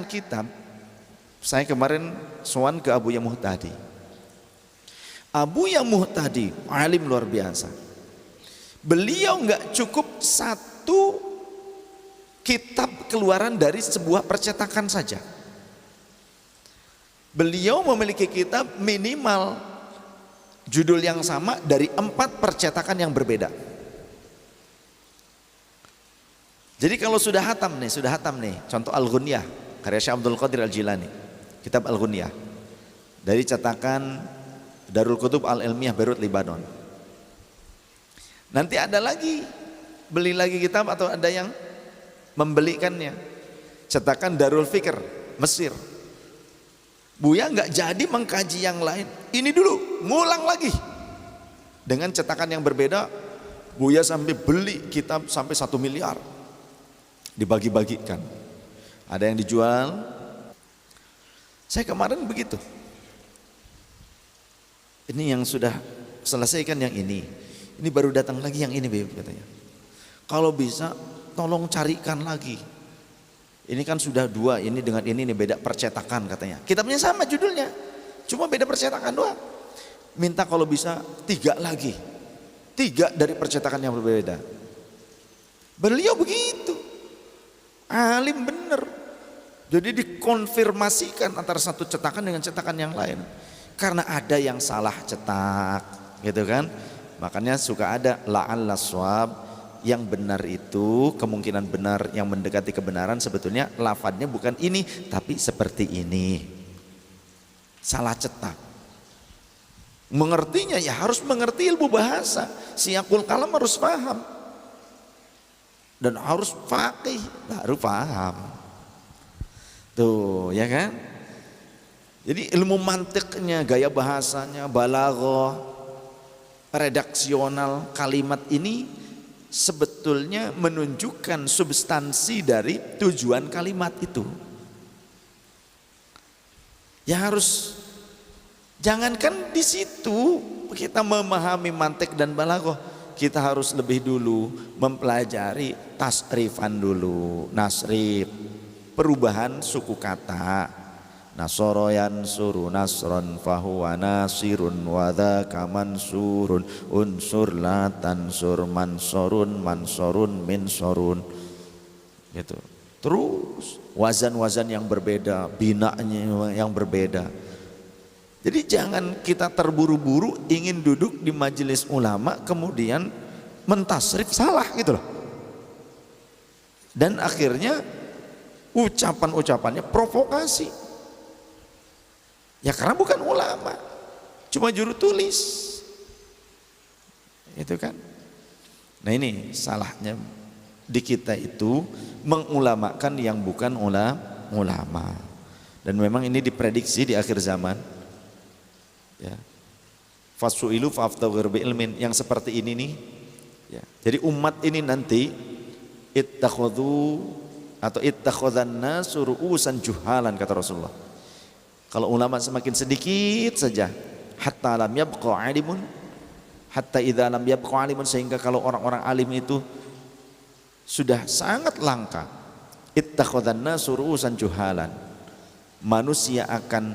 kitab, saya kemarin sowan ke Abu Ya'muh Muhtadi. Abu Ya'muh Muhtadi alim luar biasa. Beliau nggak cukup satu kitab keluaran dari sebuah percetakan saja. Beliau memiliki kitab minimal judul yang sama dari 4 percetakan yang berbeda. Jadi kalau sudah hatam nih, contoh Al-Ghunyah karya Syekh Abdul Qadir Al-Jilani, kitab Al-Ghunyah dari cetakan Darul Kutub Al-Ilmiyah Beirut Lebanon. Nanti ada lagi, beli lagi kitab atau ada yang membelikannya, cetakan Darul Fikr Mesir. Buya nggak jadi mengkaji yang lain, ini dulu ngulang lagi dengan cetakan yang berbeda. Buya sampai beli kitab sampai 1 miliar, dibagi-bagikan, ada yang dijual. Saya kemarin begitu, ini yang sudah selesaikan yang ini baru datang lagi yang ini, Beb, katanya. Kalau bisa tolong carikan lagi. Ini kan sudah 2, ini dengan ini beda percetakan katanya. Kitabnya sama judulnya, cuma beda percetakan doang. Minta kalau bisa 3 lagi, 3 dari percetakan yang berbeda. Beliau begitu, alim bener. Jadi dikonfirmasikan antara satu cetakan dengan cetakan yang lain. Karena ada yang salah cetak, gitu kan? Makanya suka ada la'alla shawab. Yang benar itu kemungkinan benar yang mendekati kebenaran sebetulnya lafadznya bukan ini tapi seperti ini, salah cetak. Mengertinya ya harus mengerti ilmu bahasa, siyaqul kalam harus paham dan harus faqih baru paham tuh, ya kan? Jadi ilmu mantiknya, gaya bahasanya, balaghah, redaksional kalimat ini sebetulnya menunjukkan substansi dari tujuan kalimat itu. Ya harus, jangankan di situ kita memahami mantik dan balaghah, kita harus lebih dulu mempelajari tasrifan dulu, nasrif, perubahan suku kata. Nasoro yansuru nasron fahuwa nasirun wadhaka mansurun unsur la tansur mansorun mansorun minsorun, gitu. Terus wazan-wazan yang berbeda, binanya yang berbeda. Jadi jangan kita terburu-buru ingin duduk di majelis ulama kemudian mentasrif salah gitu loh. Dan akhirnya ucapan-ucapannya provokasi. Ya karena bukan ulama, cuma juru tulis, itu kan. Nah ini salahnya di kita itu mengulamakan yang bukan ulama. Dan memang ini diprediksi di akhir zaman. Ya. Fasu'ilu fa'aftau bi ilmin, yang seperti ini nih. Ya. Jadi umat ini nanti ittakhadhu atau ittakhadhan nasu ru'usan juhalan, kata Rasulullah. Kalau ulama semakin sedikit saja, hatta lam yabqa alimun, hatta idza lam yabqa alimun, sehingga kalau orang-orang alim itu sudah sangat langka, ittakhadhan nasu ru'usan juhalan, manusia akan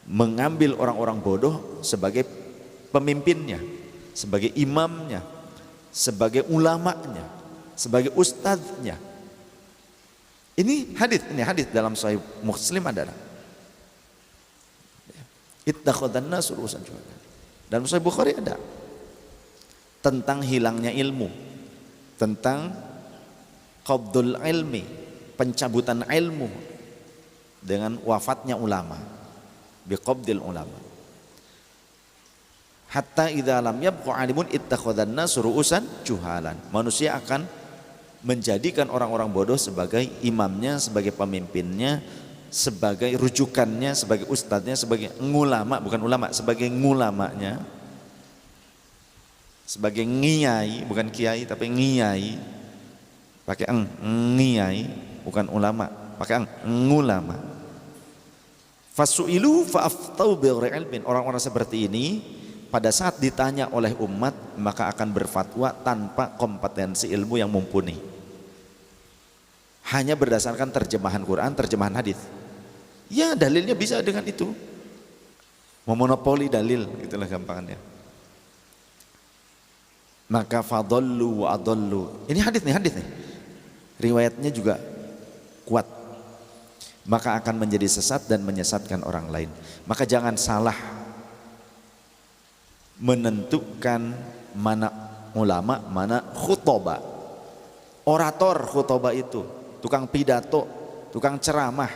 mengambil orang-orang bodoh sebagai pemimpinnya, sebagai imamnya, sebagai ulamanya, sebagai ustadznya. Ini hadis dalam Sahih Muslim ada. Ittakhadhan nasu ru'usan juhalan. Dan Sahih Bukhari ada tentang hilangnya ilmu, tentang qabdul ilmi, pencabutan ilmu dengan wafatnya ulama, biqabdil ulama. Hatta idza lam yabqa alimun ittakhadhan nasu ru'usan juhalan. Manusia akan menjadikan orang-orang bodoh sebagai imamnya, sebagai pemimpinnya, sebagai rujukannya, sebagai ustadznya, sebagai ngulama, bukan ulama, sebagai ngulamanya, sebagai ngiyai, bukan kiai tapi ngiyai, pakai ngiyai, bukan ulama, pakai ngulama. Fasu'ilu fa'aftau bighairi ilmin. Orang-orang seperti ini pada saat ditanya oleh umat maka akan berfatwa tanpa kompetensi ilmu yang mumpuni. hanya berdasarkan terjemahan Quran, terjemahan hadis. Ya dalilnya bisa dengan itu. Memonopoli dalil, itulah gampangannya. Maka fadallu wa adallu. Ini hadis nih. Riwayatnya juga kuat. Maka akan menjadi sesat dan menyesatkan orang lain. Maka jangan salah menentukan mana ulama, mana khutbah. Orator khutbah itu, tukang pidato, tukang ceramah.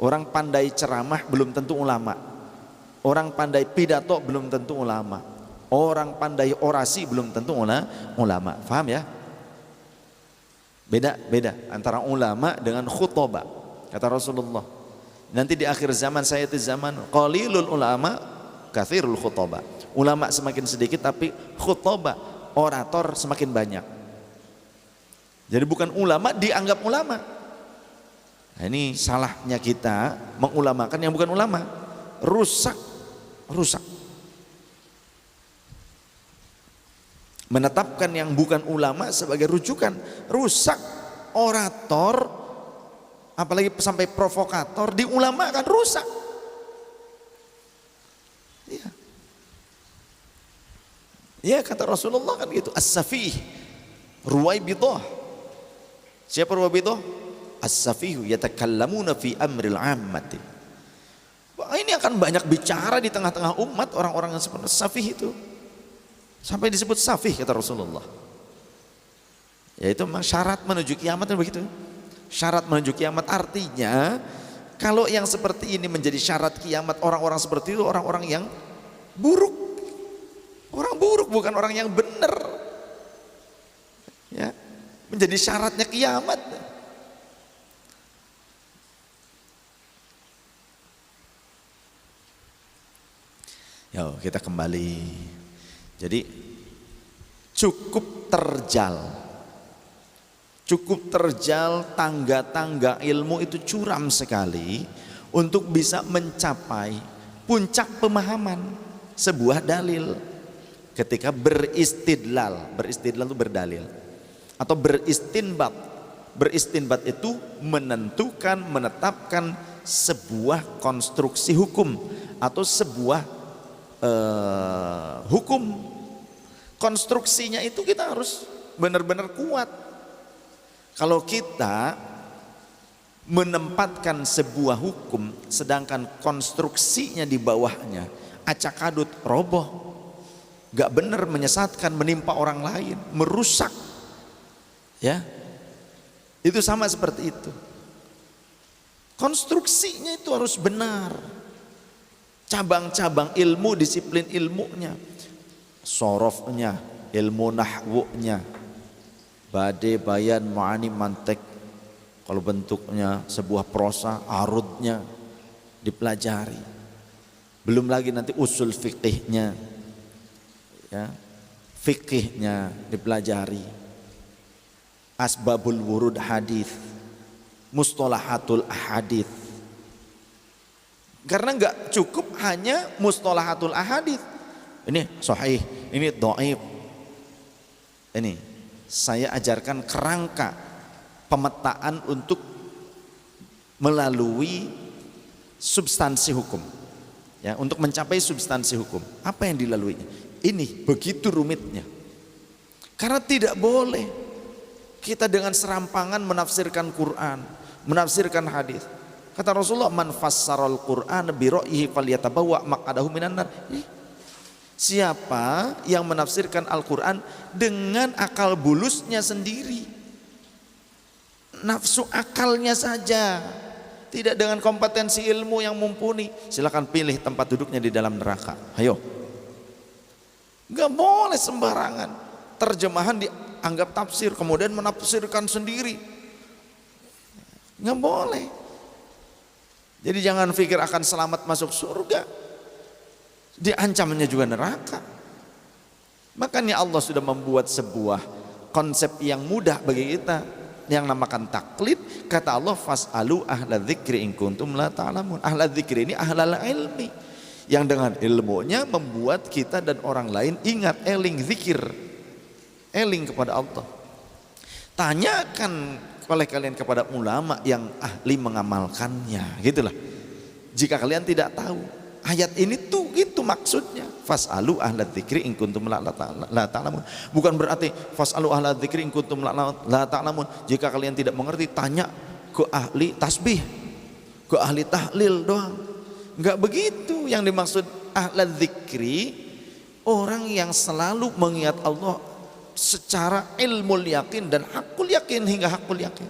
Orang pandai ceramah belum tentu ulama. Orang pandai pidato belum tentu ulama. Orang pandai orasi belum tentu ulama. Paham ya? Beda antara ulama dengan khutbah. Kata Rasulullah, nanti di akhir zaman saya itu zaman qalilul ulama katsirul khutbah. Ulama semakin sedikit tapi khutbah, orator semakin banyak. Jadi bukan ulama dianggap ulama. Nah, ini salahnya kita mengulamakan yang bukan ulama. Rusak. Menetapkan yang bukan ulama sebagai rujukan, rusak. Orator, apalagi sampai provokator, diulamakan, rusak. Ya kata Rasulullah kan gitu, as-safih ruwaibidah. Siapa ruwaibidah? As-safihu yatakallamuna fi amril ammati. Ini akan banyak bicara di tengah-tengah umat orang-orang yang seperti safih itu. Sampai disebut safih kata Rasulullah. Yaitu memang syarat menuju kiamat dan begitu. Syarat menuju kiamat artinya kalau yang seperti ini menjadi syarat kiamat, orang-orang seperti itu orang-orang yang buruk. Orang buruk bukan orang yang benar. Ya, menjadi syaratnya kiamat. Yo, kita kembali. Jadi cukup terjal tangga-tangga ilmu itu curam sekali untuk bisa mencapai puncak pemahaman sebuah dalil. Ketika beristidlal itu berdalil atau beristinbat itu menetapkan sebuah konstruksi hukum atau sebuah hukum. Konstruksinya itu kita harus benar-benar kuat. Kalau kita menempatkan sebuah hukum sedangkan konstruksinya di bawahnya acak-adut, roboh, gak benar, menyesatkan, menimpa orang lain, merusak, ya itu sama seperti itu. Konstruksinya itu harus benar. Cabang-cabang ilmu, disiplin ilmunya, sorofnya, ilmu nahwunya, bade, bayan, ma'ani, mantek. Kalau bentuknya sebuah prosa, arudnya dipelajari. Belum lagi nanti usul fikihnya, ya, fikihnya dipelajari. Asbabul wurud hadis, mustolahatul ahadith. Karena nggak cukup hanya mustolahatul ahadith. Ini sahih, ini dhaif. Ini saya ajarkan kerangka pemetaan untuk melalui substansi hukum. Ya, untuk mencapai substansi hukum. Apa yang dilaluinya? Ini begitu rumitnya. Karena tidak boleh kita dengan serampangan menafsirkan Quran, menafsirkan hadis. Kata Rasulullah, man fassaral Qur'an bi ra'yihi falyatabawwa maq'adahu minan nar. Siapa yang menafsirkan Al-Qur'an dengan akal bulusnya sendiri, nafsu akalnya saja, tidak dengan kompetensi ilmu yang mumpuni, silakan pilih tempat duduknya di dalam neraka. Ayo. Gak boleh sembarangan. Terjemahan dianggap tafsir, kemudian menafsirkan sendiri. Gak boleh. Jadi jangan pikir akan selamat masuk surga, diancamnya juga neraka. Makanya Allah sudah membuat sebuah konsep yang mudah bagi kita yang namakan taklid. Kata Allah, fas'alu ahla dzikri in kuntum la ta'lamun. Ahla dzikri ini ahlal ilmi, yang dengan ilmunya membuat kita dan orang lain ingat, eling zikir, eling kepada Allah. Tanyakan oleh kalian kepada ulama yang ahli mengamalkannya, gitulah. Jika kalian tidak tahu, ayat ini tuh gitu maksudnya. Fas'alu ahla dzikri in kuntum la ta'lamun. Bukan berarti fas'alu ahla dzikri in kuntum la ta'lamun. Jika kalian tidak mengerti, tanya ke ahli tasbih, ke ahli tahlil doang. Enggak begitu yang dimaksud ahla dzikri. Orang yang selalu mengingat Allah secara ilmu yakin dan hakul yakin hingga hakul yakin.